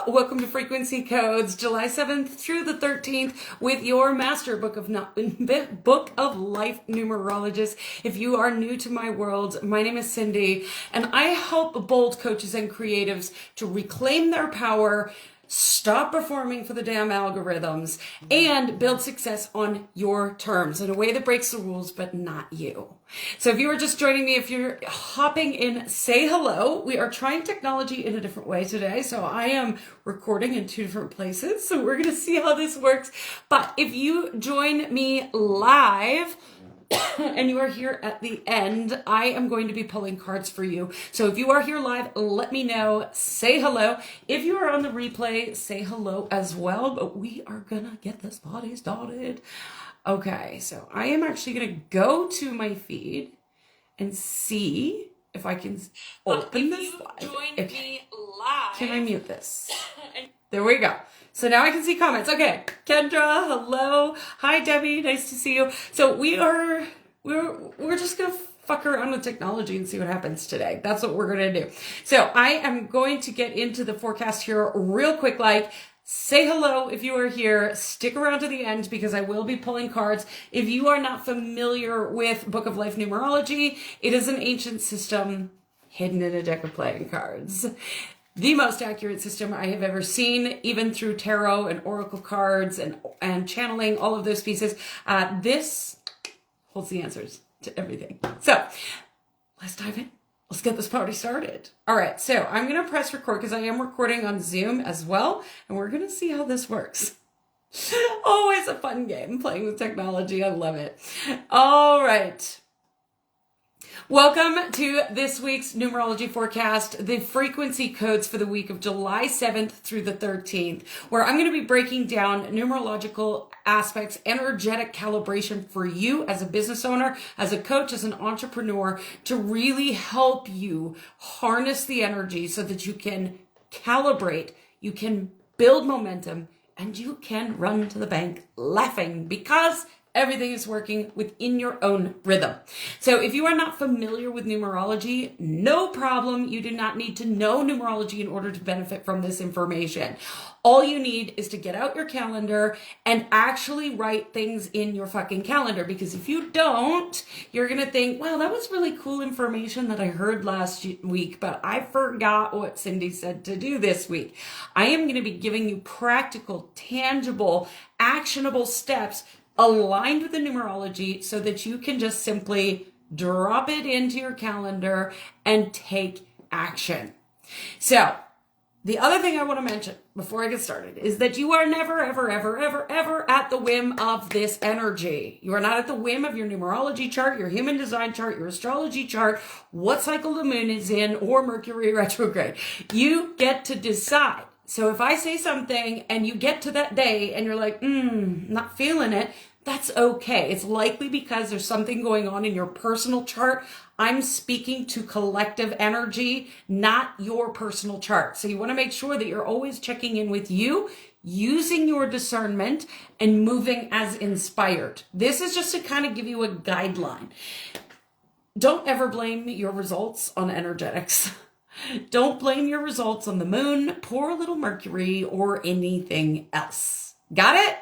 Welcome to Frequency Codes, July 7th through the 13th with your Master Book of Life Numerologist. If you are new to my world, my name is Cindy, and I help bold coaches and creatives to reclaim their power, stop performing for the damn algorithms, and build success on your terms in a way that breaks the rules, but not you. So if you are just joining me, if you're hopping in, say hello. We are trying technology in a different way today. So I am recording in two different places. So we're going to see how this works. But if you join me live, and you are here at the end, I am going to be pulling cards for you. So if you are here live, let me know, say hello. If you are on the replay, say hello as well, but we are gonna get this party started. Okay, so I am actually gonna go to my feed and see if I can open this live. Okay. Can I mute this? There we go. So now I can see comments. Okay, Kendra, hello. Hi, Debbie, nice to see you. So we're just gonna fuck around with technology and see what happens today. That's what we're gonna do. So I am going to get into the forecast here real quick. Say hello if you are here. Stick around to the end because I will be pulling cards. If you are not familiar with Book of Life Numerology, it is an ancient system hidden in a deck of playing cards. The most accurate system I have ever seen, even through tarot and oracle cards and channeling, all of those pieces. This holds the answers to everything. So let's dive in. Let's get this party started. All right, so I'm going to press record because I am recording on Zoom as well, and we're going to see how this works. Always a fun game playing with technology. I love it. All right. Welcome to this week's numerology forecast, the frequency codes for the week of July 7th through the 13th, where I'm going to be breaking down numerological aspects, energetic calibration for you as a business owner, as a coach, as an entrepreneur, to really help you harness the energy so that you can calibrate, you can build momentum, and you can run to the bank laughing because everything is working within your own rhythm. So if you are not familiar with numerology, no problem. You do not need to know numerology in order to benefit from this information. All you need is to get out your calendar and actually write things in your fucking calendar. Because if you don't, you're going to think, wow, that was really cool information that I heard last week, but I forgot what Cindy said to do this week. I am going to be giving you practical, tangible, actionable steps aligned with the numerology so that you can just simply drop it into your calendar and take action. So the other thing I want to mention before I get started is that you are never, ever, ever, ever, ever at the whim of this energy. You are not at the whim of your numerology chart, your human design chart, your astrology chart, what cycle the moon is in, or Mercury retrograde. You get to decide. So if I say something and you get to that day and you're like, not feeling it, that's okay. It's likely because there's something going on in your personal chart. I'm speaking to collective energy, not your personal chart. So you want to make sure that you're always checking in with you, using your discernment and moving as inspired. This is just to kind of give you a guideline. Don't ever blame your results on energetics. Don't blame your results on the moon, poor little Mercury, or anything else. Got it?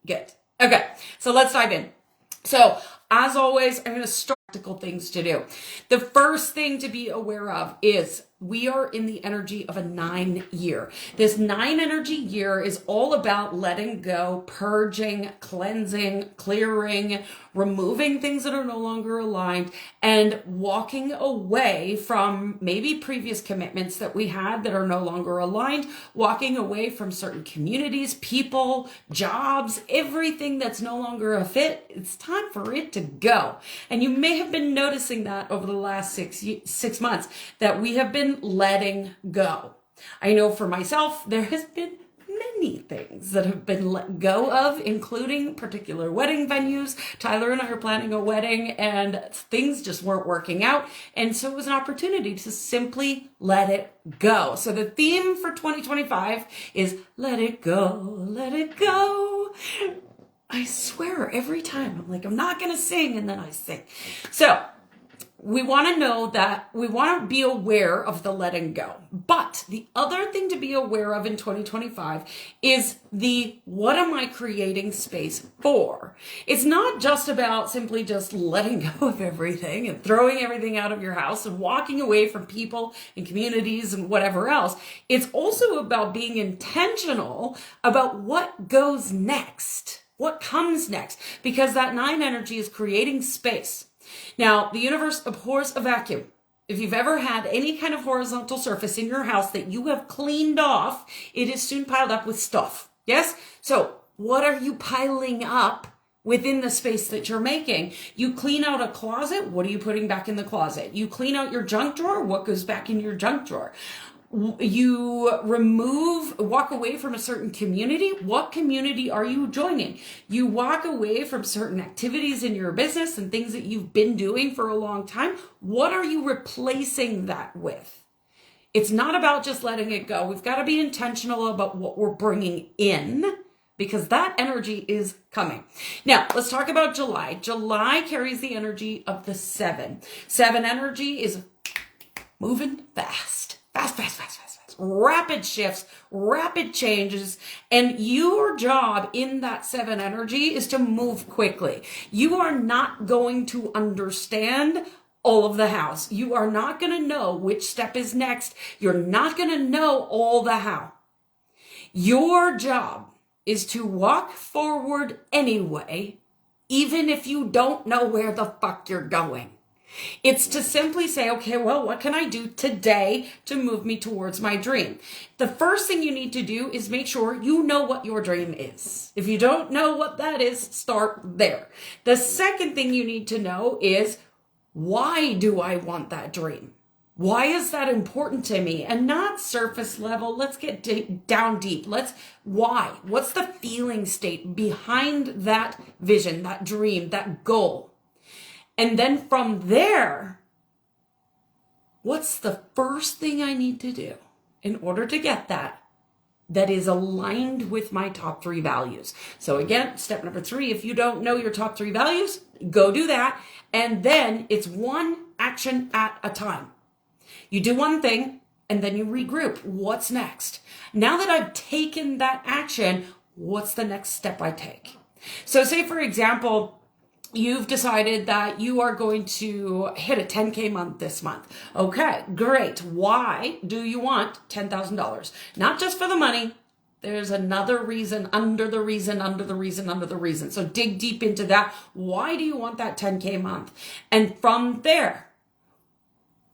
Good. Okay, so let's dive in. So, as always, I'm going to start practical things to do. The first thing to be aware of is we are in the energy of a 9 year. This 9 energy year is all about letting go, purging, cleansing, clearing, removing things that are no longer aligned, and walking away from maybe previous commitments that we had that are no longer aligned, walking away from certain communities, people, jobs, everything that's no longer a fit. It's time for it to go. And you may have been noticing that over the last six months that we have been letting go. I know for myself, there has been many things that have been let go of, including particular wedding venues. Tyler and I are planning a wedding and things just weren't working out. And so it was an opportunity to simply let it go. So the theme for 2025 is let it go, let it go. I swear every time I'm like, I'm not going to sing, and then I sing. So we want to know that we want to be aware of the letting go. But the other thing to be aware of in 2025 is the what am I creating space for? It's not just about simply just letting go of everything and throwing everything out of your house and walking away from people and communities and whatever else. It's also about being intentional about what goes next, what comes next, because that 9 energy is creating space. Now, the universe abhors a vacuum. If you've ever had any kind of horizontal surface in your house that you have cleaned off, it is soon piled up with stuff. Yes? So what are you piling up within the space that you're making? You clean out a closet. What are you putting back in the closet? You clean out your junk drawer. What goes back in your junk drawer? You walk away from a certain community. What community are you joining? You walk away from certain activities in your business and things that you've been doing for a long time. What are you replacing that with? It's not about just letting it go. We've got to be intentional about what we're bringing in, because that energy is coming. Now, let's talk about July. July carries the energy of the 7. 7 energy is moving fast. Fast. Rapid shifts, rapid changes. And your job in that 7 energy is to move quickly. You are not going to understand all of the hows. You are not going to know which step is next. You're not going to know all the how. Your job is to walk forward anyway, even if you don't know where the fuck you're going. It's to simply say, okay, well, what can I do today to move me towards my dream? The first thing you need to do is make sure you know what your dream is. If you don't know what that is, start there. The second thing you need to know is, why do I want that dream? Why is that important to me? And not surface level. Let's get down deep. Why? What's the feeling state behind that vision, that dream, that goal? And then from there, what's the first thing I need to do in order to get that is aligned with my top 3 values? So again, step number 3, if you don't know your top 3 values, go do that. And then it's one action at a time. You do one thing and then you regroup. What's next? Now that I've taken that action, what's the next step I take? So say, for example, you've decided that you are going to hit a 10K month this month. Okay, great. Why do you want $10,000? Not just for the money. There's another reason under the reason. So dig deep into that. Why do you want that 10K month? And from there,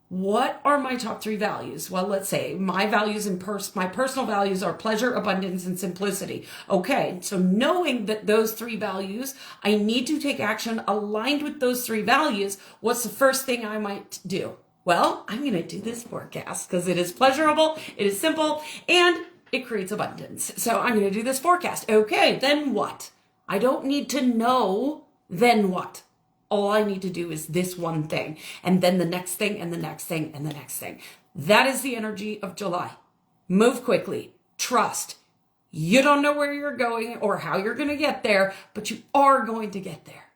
what are my top 3 values? Well, let's say my values my personal values are pleasure, abundance, and simplicity. Okay, so knowing that those 3 values, I need to take action aligned with those 3 values. What's the first thing I might do? Well, I'm going to do this forecast because it is pleasurable, it is simple, and it creates abundance. So I'm going to do this forecast. Okay, then what? I don't need to know then what. All I need to do is this one thing, and then the next thing, and the next thing, and the next thing. That is the energy of July. Move quickly. Trust. You don't know where you're going or how you're going to get there, but you are going to get there.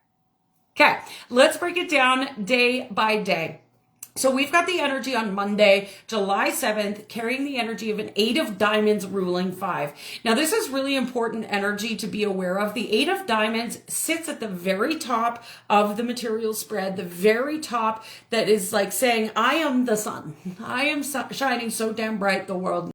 Okay, let's break it down day by day. So we've got the energy on Monday, July 7th, carrying the energy of an 8 of diamonds ruling 5. Now, this is really important energy to be aware of. The 8 of diamonds sits at the very top of the material spread, the very top that is like saying, I am the sun. I am shining so damn bright, the world